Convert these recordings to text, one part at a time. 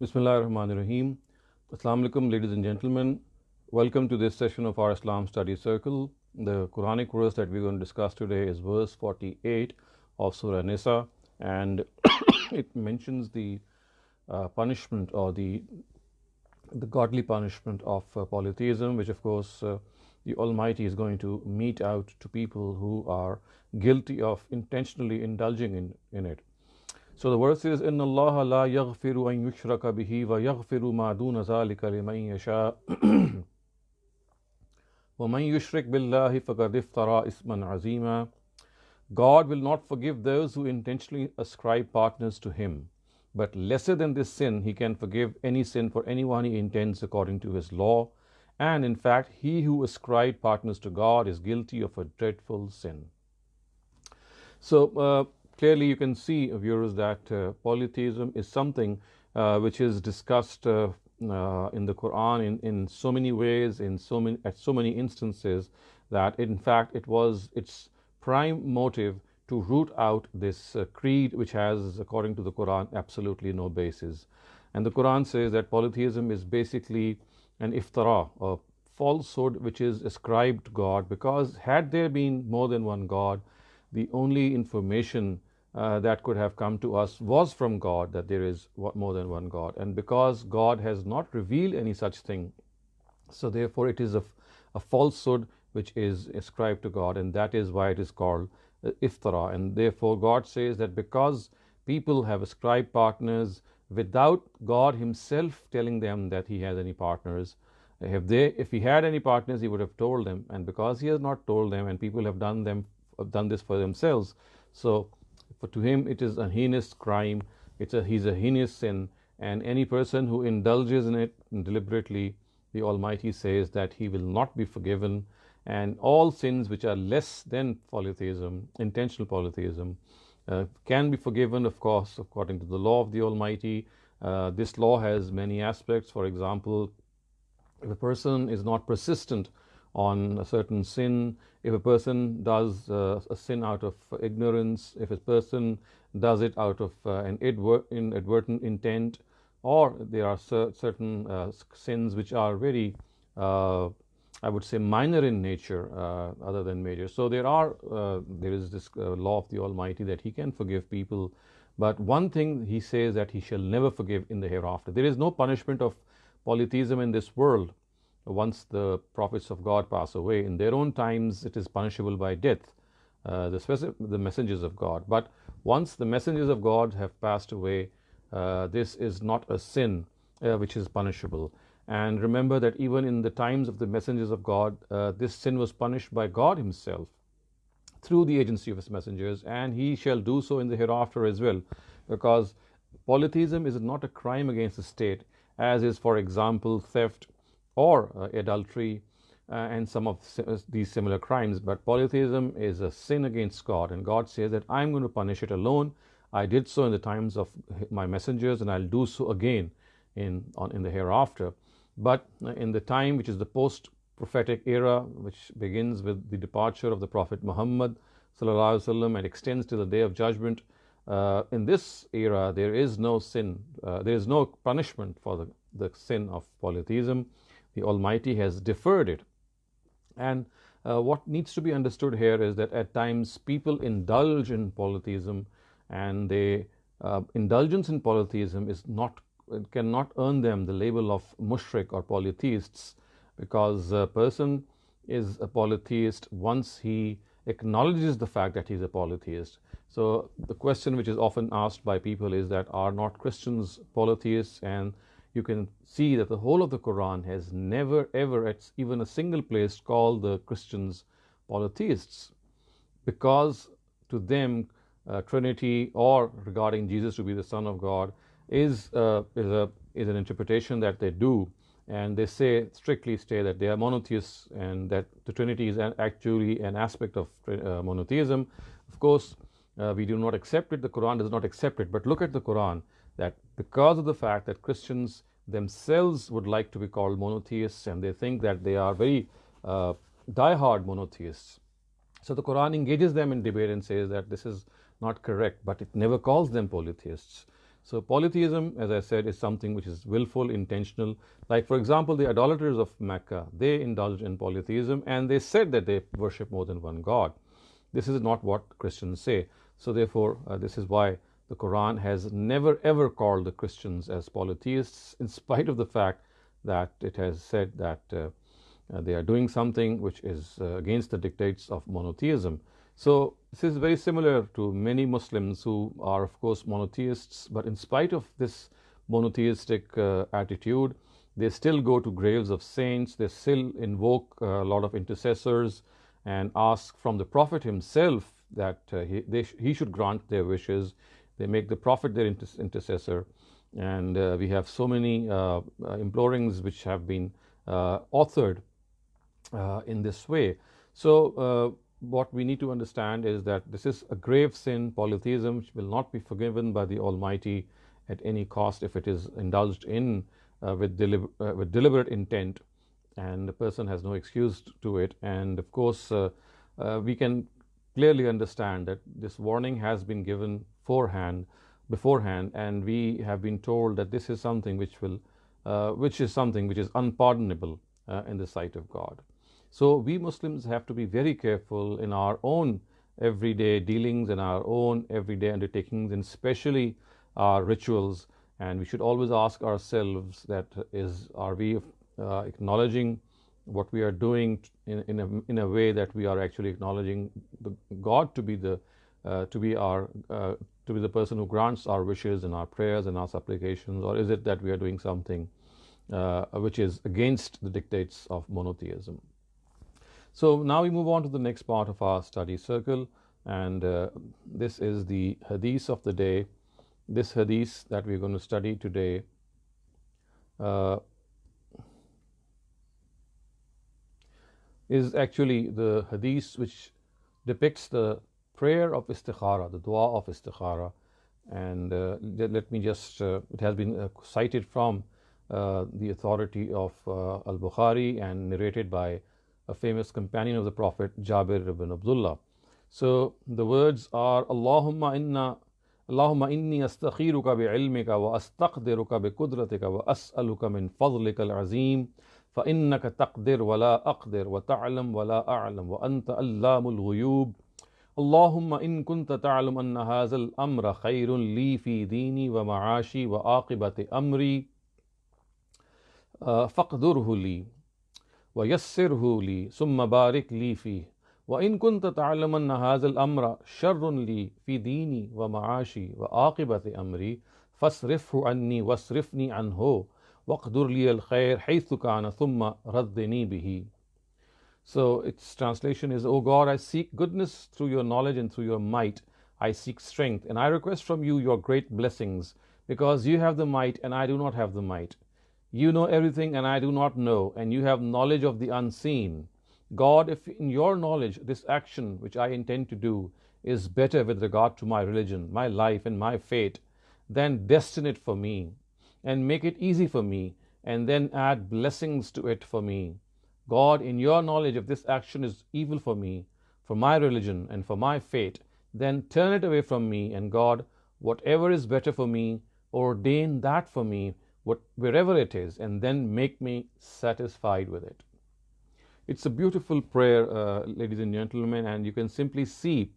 Bismillahirrahmanirrahim. Assalamu alaikum, ladies and gentlemen. Welcome to this session of our Islam Study Circle. The Quranic verse that we're going to discuss today is verse 48 of Surah Nisa, and it mentions the punishment or the godly punishment of polytheism, which of course the Almighty is going to mete out to people who are guilty of intentionally indulging in it. So the verse is, إِنَّ اللَّهَ لَا يَغْفِرُ أَن يُشْرَكَ بِهِ وَيَغْفِرُ مَا دُونَ ذَلِكَ لِمَن يَشَاءُ وَمَن يُشْرِكْ بِاللَّهِ فَقَدِ افْتَرَىٰ إِثْمًا عَظِيمًا. God will not forgive those who intentionally ascribe partners to Him. But lesser than this sin, He can forgive any sin for anyone He intends according to His law. And in fact, he who ascribed partners to God is guilty of a dreadful sin. So clearly you can see, viewers, that polytheism is something which is discussed in the Quran in so many ways, at so many instances, that in fact it was its prime motive to root out this creed which has, according to the Quran, absolutely no basis. And the Quran says that polytheism is basically an iftara, a falsehood which is ascribed to God, because had there been more than one God, the only information that could have come to us was from God, that there is more than one God. And because God has not revealed any such thing, so therefore it is a falsehood which is ascribed to God, and that is why it is called iftara. And therefore God says that because people have ascribed partners without God Himself telling them that He has any partners, if He had any partners, He would have told them. And because He has not told them, and people have done this for themselves, so to Him it is a heinous crime. He's a heinous sin, and any person who indulges in it deliberately, the Almighty says that he will not be forgiven. And all sins which are less than polytheism, intentional polytheism, can be forgiven, of course, according to the law of the Almighty. This law has many aspects. For example, if a person is not persistent on a certain sin, if a person does a sin out of ignorance, if a person does it out of an inadvertent intent, or there are certain sins which are very, I would say, minor in nature other than major. So there is this law of the Almighty that He can forgive people. But one thing He says, that He shall never forgive in the hereafter. There is no punishment of polytheism in this world. Once the prophets of God pass away, in their own times it is punishable by death, the messengers of God. But once the messengers of God have passed away, this is not a sin which is punishable. And remember that even in the times of the messengers of God, this sin was punished by God Himself through the agency of His messengers, and He shall do so in the hereafter as well, because polytheism is not a crime against the state, as is, for example, theft or adultery and some of these similar crimes. But polytheism is a sin against God, and God says that I'm going to punish it alone. I did so in the times of my messengers, and I'll do so again in the hereafter. But in the time which is the post-prophetic era, which begins with the departure of the Prophet Muhammad sallallahu alaihi wasallam and extends to the Day of Judgment, in this era there is no sin, there is no punishment for the sin of polytheism. The Almighty has deferred it. And what needs to be understood here is that at times people indulge in polytheism, and indulgence in polytheism cannot earn them the label of mushrik or polytheists, because a person is a polytheist once he acknowledges the fact that he's a polytheist. So the question which is often asked by people is that, are not Christians polytheists? And you can see that the whole of the Quran has never ever at even a single place called the Christians polytheists, because to them Trinity, or regarding Jesus to be the Son of God, is an interpretation that they do, and they strictly say that they are monotheists, and that the Trinity is actually an aspect of monotheism. Of course, we do not accept it. The Quran does not accept it. But look at the Quran, that because of the fact that Christians themselves would like to be called monotheists, and they think that they are very die-hard monotheists, so the Quran engages them in debate and says that this is not correct, but it never calls them polytheists. So polytheism, as I said, is something which is willful, intentional. Like, for example, the idolaters of Mecca, they indulged in polytheism and they said that they worship more than one God. This is not what Christians say. So therefore, this is why the Quran has never ever called the Christians as polytheists, in spite of the fact that it has said that they are doing something which is against the dictates of monotheism. So this is very similar to many Muslims who are, of course, monotheists, but in spite of this monotheistic attitude, they still go to graves of saints, they still invoke a lot of intercessors and ask from the Prophet himself that he should grant their wishes. They make the Prophet their intercessor, and we have so many implorings which have been authored in this way. So what we need to understand is that this is a grave sin. Polytheism which will not be forgiven by the Almighty at any cost if it is indulged in with deliberate intent, and the person has no excuse to it. And of course, we can clearly understand that this warning has been given beforehand, and we have been told that this is something which is unpardonable in the sight of God. So we Muslims have to be very careful in our own everyday dealings and our own everyday undertakings, and especially our rituals. And we should always ask ourselves that are we acknowledging what we are doing in a way that we are actually acknowledging God to be the person who grants our wishes and our prayers and our supplications, or is it that we are doing something which is against the dictates of monotheism? So now we move on to the next part of our study circle, and this is the hadith of the day. This hadith that we're going to study today is actually the hadith which depicts the prayer of Istikhara, the dua of Istikhara. And let me just, it has been cited from the authority of Al-Bukhari and narrated by a famous companion of the Prophet, Javed ibn Abdullah. So the words are, Allahumma inni astakhiruka bi'ilmika wa astaqdiruka biqudratika wa as'aluka min fadlika al-azim fa innaka taqdir wa la aqdir wa ta'lam wa la a'lam wa anta allamul ghuyub. Allahumma in kunta ta'lam anna hadha al-amra khayrun li fi dini wa ma'ashi wa aqibati amri faqdurhu li wa yassirhu li summa barik li fihi. وإن كنت تعلم أن هذا الأمر شر لي في ديني ومعاشي وعاقبة أمري فاصرفه عني واصرفني عنه واقدر لي الخير حيث كان ثم ردني به. So its translation is, O God, I seek goodness through your knowledge and through your might. I seek strength, and I request from you your great blessings, because you have the might and I do not have the might. You know everything and I do not know, and you have knowledge of the unseen. God, if in your knowledge this action which I intend to do is better with regard to my religion, my life and my fate, then destine it for me and make it easy for me, and then add blessings to it for me. God, in your knowledge if this action is evil for me, for my religion and for my fate, then turn it away from me, and God, whatever is better for me, ordain that for me, wherever it is, and then make me satisfied with it. It's a beautiful prayer, ladies and gentlemen, and you can simply see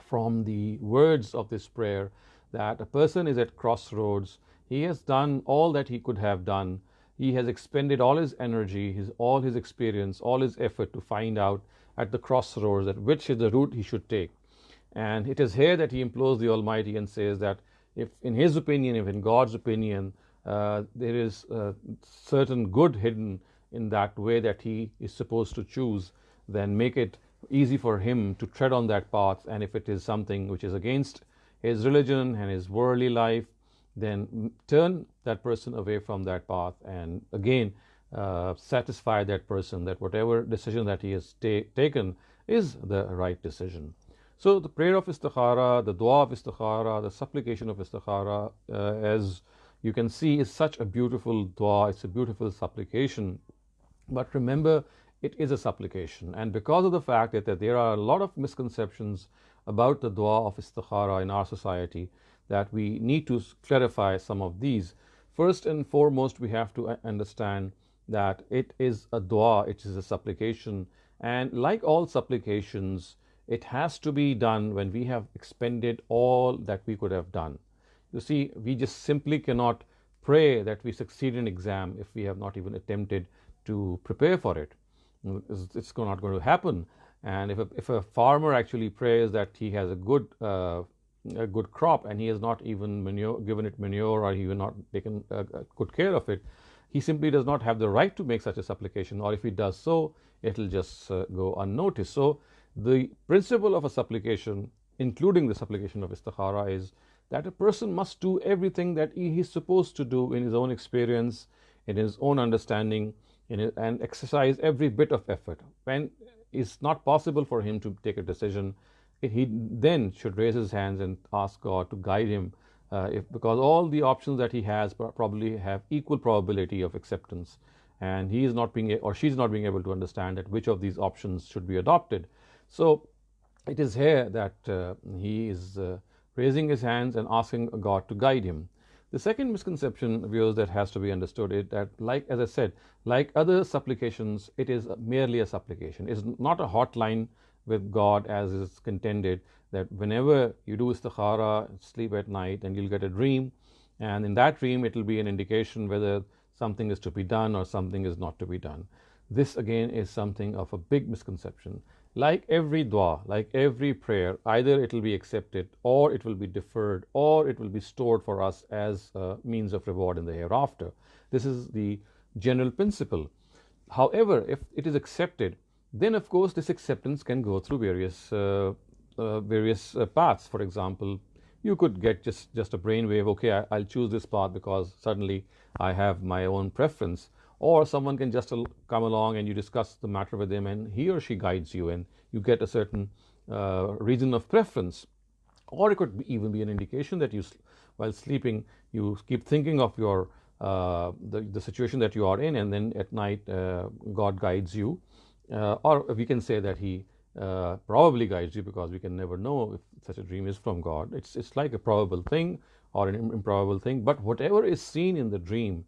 from the words of this prayer that a person is at crossroads. He has done all that he could have done. He has expended all his energy, all his experience, all his effort to find out at the crossroads that which is the route he should take. And it is here that he implores the Almighty and says that if in his opinion, if in God's opinion, there is certain good hidden in that way that he is supposed to choose, then make it easy for him to tread on that path. And if it is something which is against his religion and his worldly life, then turn that person away from that path, and again satisfy that person that whatever decision that he has taken is the right decision. So the prayer of Istikhara, the dua of Istikhara, the supplication of Istikhara, as you can see, is such a beautiful dua. It's a beautiful supplication. But remember, it is a supplication, and because of the fact that there are a lot of misconceptions about the dua of Istikhara in our society, that we need to clarify some of these. First and foremost, we have to understand that it is a dua, it is a supplication, and like all supplications, it has to be done when we have expended all that we could have done. You see, we just simply cannot pray that we succeed in exam if we have not even attempted to prepare for it. It's not going to happen. And if a farmer actually prays that he has a good crop and he has not even given it manure, or he has not taken good care of it, he simply does not have the right to make such a supplication, or if he does so, it will just go unnoticed. So the principle of a supplication, including the supplication of istikhara, is that a person must do everything that he is supposed to do in his own experience, in his own understanding, and exercise every bit of effort. When it's not possible for him to take a decision, he then should raise his hands and ask God to guide him, because all the options that he has probably have equal probability of acceptance, and he is not being, or she is not being able to understand that which of these options should be adopted. So it is here that he is raising his hands and asking God to guide him. The second misconception, viewers, that has to be understood is that, like as I said, like other supplications, it is merely a supplication. It's not a hotline with God, as is contended, that whenever you do istikhara, sleep at night, and you'll get a dream, and in that dream it will be an indication whether something is to be done or something is not to be done. This again is something of a big misconception. Like every dua, like every prayer, either it will be accepted, or it will be deferred, or it will be stored for us as a means of reward in the hereafter. This is the general principle. However, if it is accepted, then of course this acceptance can go through various paths. For example, you could get just a brainwave, okay, I'll choose this path because suddenly I have my own preference. Or someone can just come along and you discuss the matter with him, and he or she guides you, and you get a certain reason of preference. Or it could even be an indication that while sleeping, you keep thinking of your the situation that you are in, and then at night God guides you. Or we can say that he probably guides you, because we can never know if such a dream is from God. It's like a probable thing or an improbable thing. But whatever is seen in the dream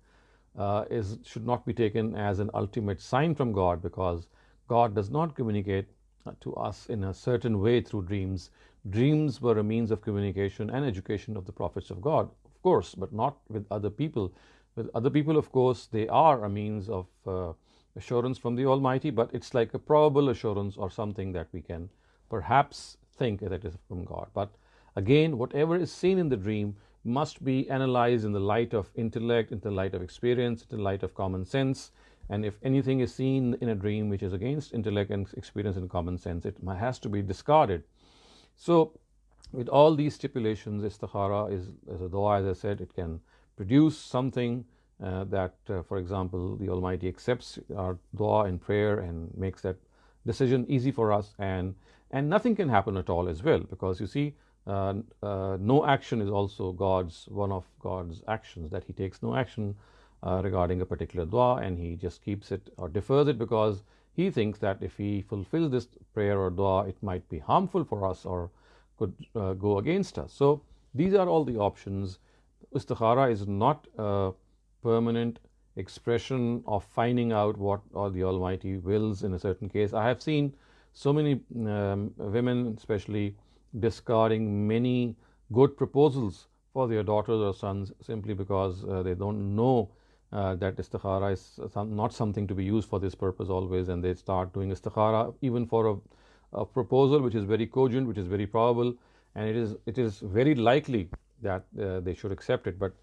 should not be taken as an ultimate sign from God, because God does not communicate to us in a certain way through dreams. Dreams were a means of communication and education of the prophets of God, of course, but not with other people. With other people, of course, they are a means of assurance from the Almighty, but it's like a probable assurance or something that we can perhaps think that is from God. But again, whatever is seen in the dream must be analyzed in the light of intellect, in the light of experience, in the light of common sense. And if anything is seen in a dream which is against intellect and experience and common sense, it has to be discarded. So with all these stipulations, istikhara is a dua, as I said. It can produce something that, for example, the Almighty accepts our dua in prayer and makes that decision easy for us, and nothing can happen at all as well, because you see, no action is also one of God's actions, that he takes no action regarding a particular dua, and he just keeps it or defers it because he thinks that if he fulfills this prayer or dua, it might be harmful for us or could go against us. So these are all the options. Istikhara is not a permanent expression of finding out what all the Almighty wills in a certain case. I have seen so many women especially discarding many good proposals for their daughters or sons simply because they don't know that istikhara is not something to be used for this purpose always, and they start doing istikhara even for a proposal which is very cogent, which is very probable, and it is very likely that they should accept it. But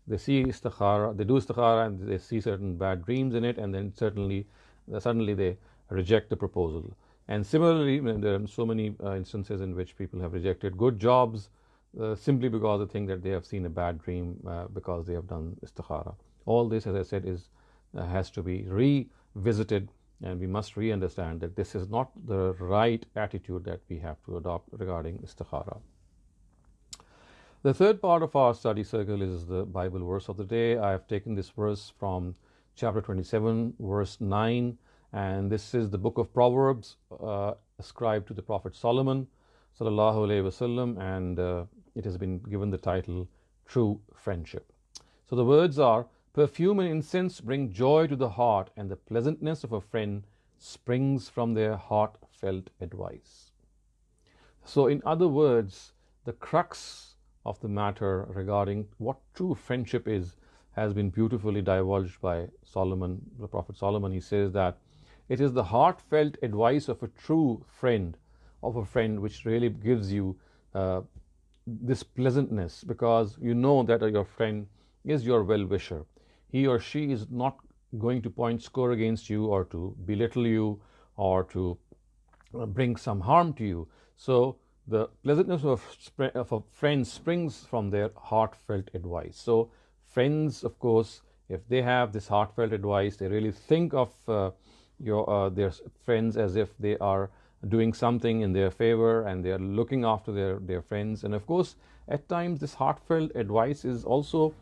they see istikhara, they do istikhara, and they see certain bad dreams in it, and then suddenly they reject the proposal. And similarly, there are so many instances in which people have rejected good jobs simply because they think that they have seen a bad dream because they have done istikhara. All this, as I said, has to be revisited, and we must re-understand that this is not the right attitude that we have to adopt regarding istikhara. The third part of our study circle is the Bible verse of the day. I have taken this verse from chapter 27, verse 9, and this is the book of Proverbs ascribed to the Prophet Solomon, sallallahu alaihi wasallam, and it has been given the title True Friendship. So the words are, perfume and incense bring joy to the heart, and the pleasantness of a friend springs from their heartfelt advice. So, in other words, the crux of the matter regarding what true friendship is has been beautifully divulged by Solomon, the Prophet Solomon. He says that it is the heartfelt advice of a true friend, of a friend, which really gives you this pleasantness, because you know that your friend is your well-wisher. He or she is not going to point score against you or to belittle you or to bring some harm to you. So the pleasantness of a friend springs from their heartfelt advice. So friends, of course, if they have this heartfelt advice, they really think of their friends as if they are doing something in their favor, and they are looking after their friends. And of course, at times this heartfelt advice is also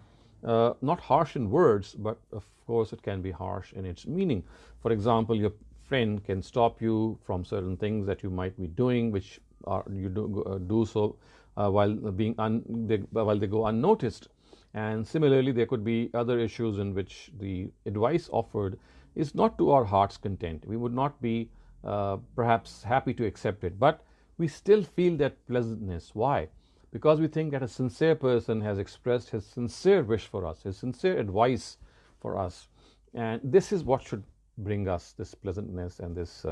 not harsh in words, but of course it can be harsh in its meaning. For example, your friend can stop you from certain things that you might be doing, which you do so while they go unnoticed. And similarly, there could be other issues in which the advice offered is not to our heart's content. We would not be perhaps happy to accept it, but we still feel that pleasantness. Why? Because we think that a sincere person has expressed his sincere wish for us, his sincere advice for us, and this is what should bring us this pleasantness and this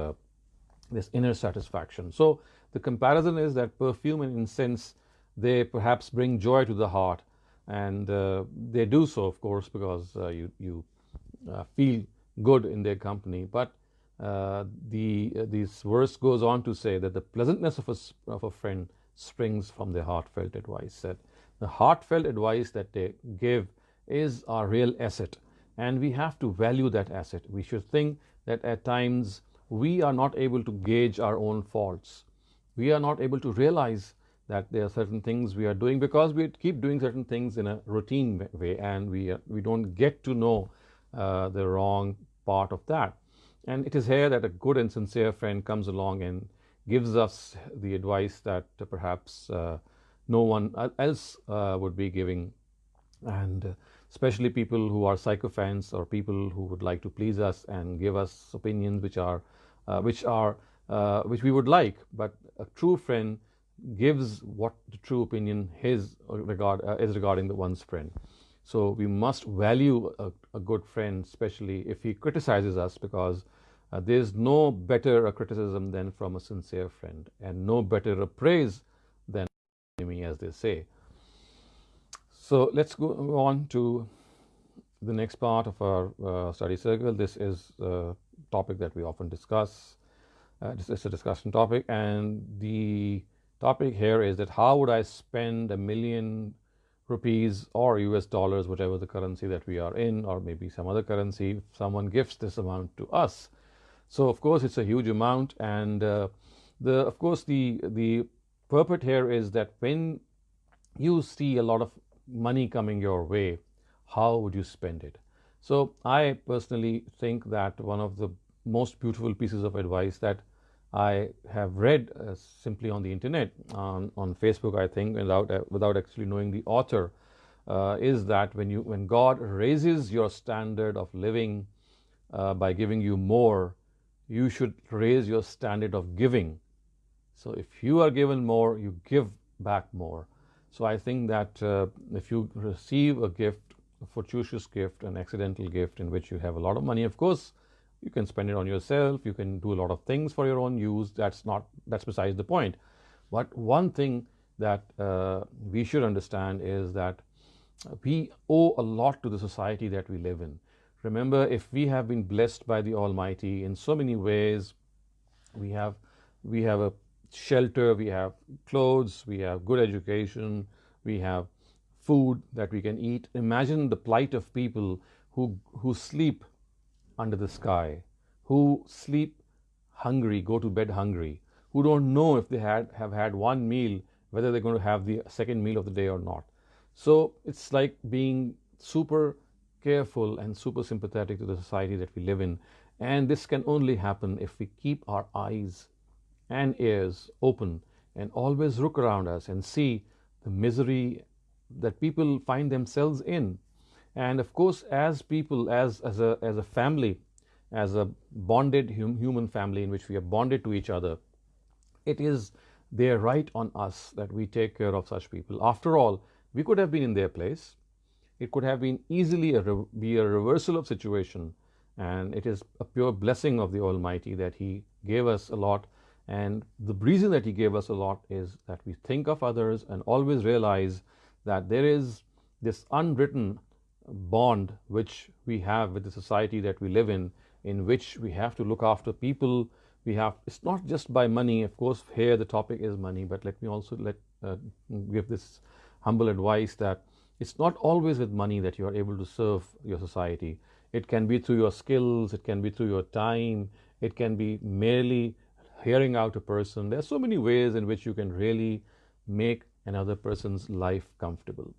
inner satisfaction. So the comparison is that perfume and incense, they perhaps bring joy to the heart, and they do so, of course, because you feel good in their company. But this verse goes on to say that the pleasantness of a friend springs from their heartfelt advice. That the heartfelt advice that they give is our real asset, and we have to value that asset. We should think that at times we are not able to gauge our own faults. We are not able to realize that there are certain things we are doing because we keep doing certain things in a routine way, and we don't get to know the wrong part of that. And it is here that a good and sincere friend comes along and gives us the advice that perhaps no one else would be giving. And especially people who are sycophants, or people who would like to please us and give us opinions which we would like. But a true friend gives what the true opinion is regarding the one's friend. So we must value a good friend, especially if he criticizes us, because there's no better a criticism than from a sincere friend, and no better a praise than enemy, as they say. So let's go on to the next part of our study circle. This is a topic that we often discuss. This is a discussion topic, and the topic here is that how would I spend $1 million or US dollars, whatever the currency that we are in, or maybe some other currency, if someone gives this amount to us. So of course it's a huge amount, and of course the purport here is that when you see a lot of money coming your way, how would you spend it? So I personally think that one of the most beautiful pieces of advice that I have read simply on the internet, on Facebook, I think, without actually knowing the author, is that when God raises your standard of living by giving you more, you should raise your standard of giving. So if you are given more, you give back more. So I think that if you receive a gift, a fortuitous gift, an accidental gift in which you have a lot of money, of course, you can spend it on yourself, you can do a lot of things for your own use. That's besides the point. But one thing that we should understand is that we owe a lot to the society that we live in. Remember, if we have been blessed by the Almighty in so many ways, we have a shelter, we have clothes, we have good education, we have food that we can eat. Imagine the plight of people who sleep under the sky, who sleep hungry, go to bed hungry, who don't know if they have had one meal, whether they're going to have the second meal of the day or not. So it's like being super careful and super sympathetic to the society that we live in. And this can only happen if we keep our eyes and ears open and always look around us and see the misery that people find themselves in. And of course, as people, as a family, as a bonded human family in which we are bonded to each other, it is their right on us that we take care of such people. After all, we could have been in their place. It could have been easily be a reversal of situation, and it is a pure blessing of the Almighty that He gave us a lot. And the reason that He gave us a lot is that we think of others and always realize that there is this unwritten bond which we have with the society that we live in which we have to look after people. It's not just by money. Of course, here the topic is money, but let me also give this humble advice that it's not always with money that you are able to serve your society. It can be through your skills, it can be through your time, it can be merely hearing out a person. There are so many ways in which you can really make another person's life comfortable.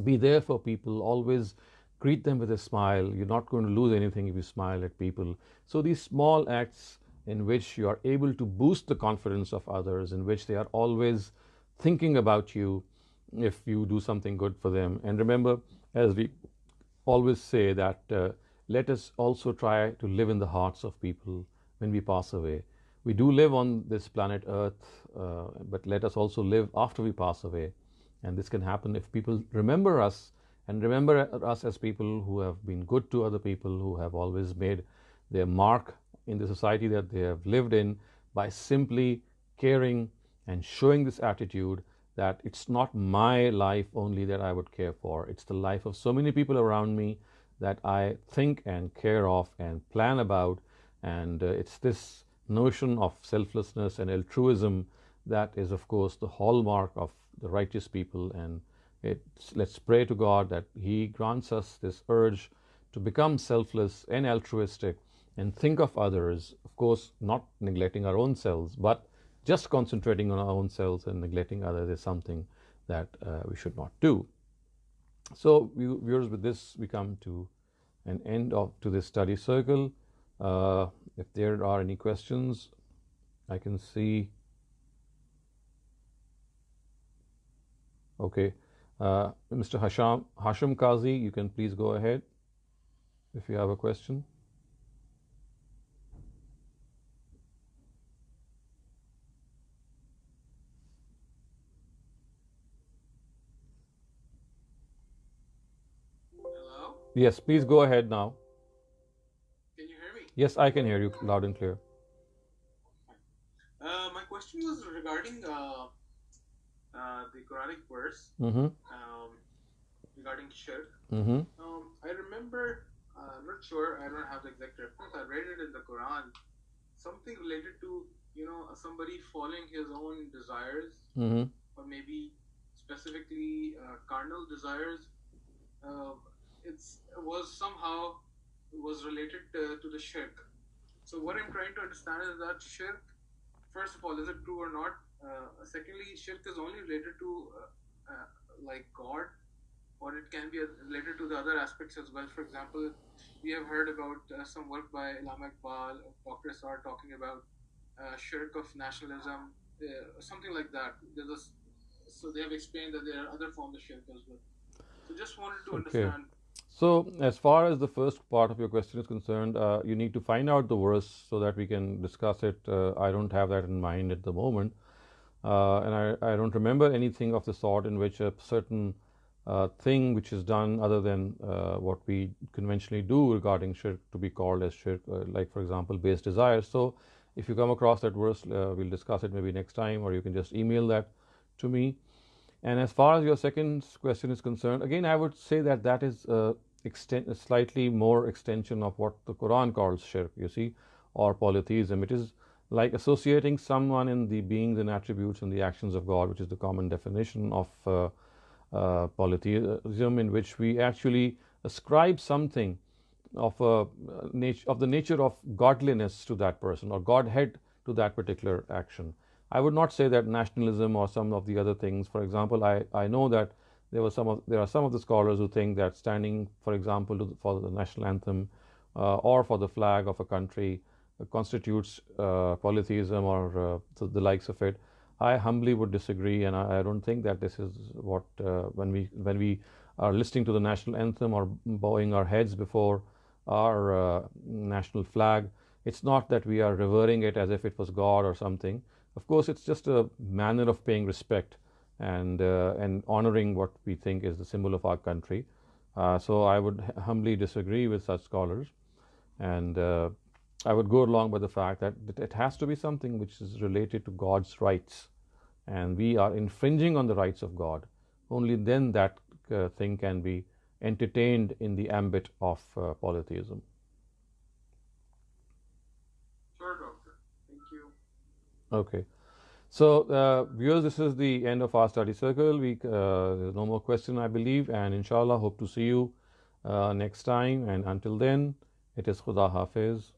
Be there for people, always greet them with a smile. You're not going to lose anything if you smile at people. So these small acts in which you are able to boost the confidence of others, in which they are always thinking about you if you do something good for them. And remember, as we always say, that let us also try to live in the hearts of people when we pass away. We do live on this planet Earth, but let us also live after we pass away. And this can happen if people remember us, and remember us as people who have been good to other people, who have always made their mark in the society that they have lived in by simply caring and showing this attitude that it's not my life only that I would care for, it's the life of so many people around me that I think and care of and plan about. And it's this notion of selflessness and altruism that is, of course, the hallmark of the righteous people. And let's pray to God that He grants us this urge to become selfless and altruistic and think of others, of course, not neglecting our own selves, but just concentrating on our own selves and neglecting others is something that we should not do. So, viewers, with this we come to an end to this study circle. If there are any questions, I can see. Okay, Mr. Hashim Qazi, you can please go ahead if you have a question. Hello? Yes, please go ahead now. Can you hear me? Yes, I can hear you loud and clear. My question was regarding the Quranic verse Mm-hmm. regarding shirk. Mm-hmm. I remember, I'm not sure, I don't have the exact reference. I read it in the Quran, something related to somebody following his own desires, Mm-hmm. or maybe specifically carnal desires. It was related to the shirk. So what I'm trying to understand is that shirk, first of all, is it true or not? Secondly, shirk is only related to like God, or it can be related to the other aspects as well. For example, we have heard about some work by Allama Iqbal, Dr. Shehzad, talking about shirk of nationalism, something like that. So they have explained that there are other forms of shirk as well. So just wanted to understand. So, as far as the first part of your question is concerned, you need to find out the verse so that we can discuss it. I don't have that in mind at the moment, and I don't remember anything of the sort in which a certain thing which is done other than what we conventionally do regarding shirk to be called as shirk, like for example base desires. So if you come across that verse, we'll discuss it maybe next time, or you can just email that to me. And as far as your second question is concerned, again I would say that that is a slightly more extension of what the Quran calls shirk, you see, or polytheism. It is like associating someone in the beings and attributes and the actions of God, which is the common definition of polytheism, in which we actually ascribe something of the nature of godliness to that person, or Godhead to that particular action. I would not say that nationalism or some of the other things. For example, I know that there are some of the scholars who think that standing, for example, for the national anthem or for the flag of a country constitutes polytheism or the likes of it. I humbly would disagree, and I don't think that this is what when we are listening to the national anthem or bowing our heads before our national flag. It's not that we are revering it as if it was God or something. Of course, it's just a manner of paying respect and honoring what we think is the symbol of our country. So I would humbly disagree with such scholars, and I would go along with the fact that it has to be something which is related to God's rights, and we are infringing on the rights of God. Only then that thing can be entertained in the ambit of polytheism. Sure, doctor. Thank you. Okay. So, viewers, this is the end of our study circle. There's no more question, I believe, and inshallah, hope to see you next time. And until then, it is Khuda Hafiz.